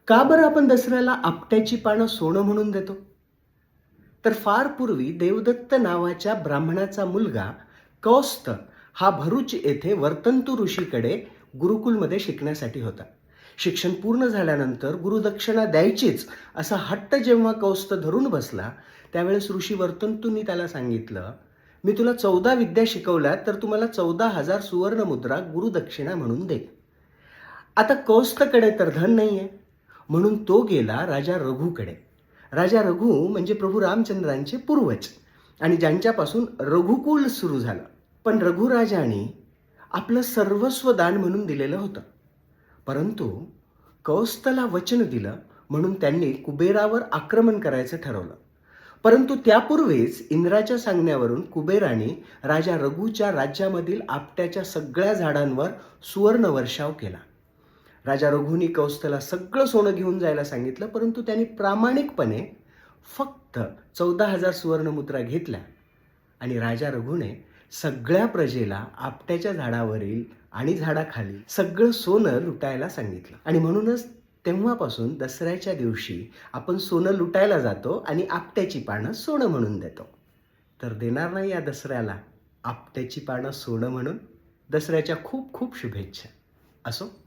का बरं आपण दसऱ्याला आपट्याची पानं सोनं म्हणून देतो? तर फार पूर्वी देवदत्त नावाच्या ब्राह्मणाचा मुलगा कौस्थ हा भरूच येथे वर्तंतू ऋषीकडे गुरुकुलमध्ये शिकण्यासाठी होता. शिक्षण पूर्ण झाल्यानंतर गुरुदक्षिणा द्यायचीच असा हट्ट जेव्हा कौस्थ धरून बसला, त्यावेळेस ऋषी वर्तंतूंनी त्याला सांगितलं, मी तुला 14 विद्या शिकवल्या तर तुम्हाला 14,000 सुवर्ण मुद्रा गुरुदक्षिणा म्हणून दे. आता कौस्तकडे तर धन नाहीये, म्हणून तो गेला राजा रघुकडे. राजा रघु म्हणजे प्रभू रामचंद्रांचे पूर्वज आणि ज्यांच्यापासून रघुकुल सुरू झालं. पण रघुराजाने आपलं सर्वस्व दान म्हणून दिलेलं होतं. परंतु कौस्तला वचन दिलं म्हणून त्यांनी कुबेरावर आक्रमण करायचं ठरवलं. परंतु त्यापूर्वीच इंद्राच्या सांगण्यावरून कुबेराने राजा रघुच्या राज्यामधील आपट्याच्या सगळ्या झाडांवर सुवर्ण वर्षाव केला. राजा रघुनी कौस्तला सगळं सोनं घेऊन जायला सांगितलं, परंतु त्यांनी प्रामाणिकपणे फक्त 14,000 सुवर्णमुद्रा घेतल्या आणि राजा रघुने सगळ्या प्रजेला आपट्याच्या झाडावरील आणि झाडाखाली सगळं सोनं लुटायला सांगितलं. आणि म्हणूनच तेव्हापासून दसऱ्याच्या दिवशी आपण सोनं लुटायला जातो आणि आपट्याची पानं सोनं म्हणून देतो. तर देणार नाही या दसऱ्याला आपट्याची पानं सोनं म्हणून? दसऱ्याच्या खूप खूप शुभेच्छा. असो.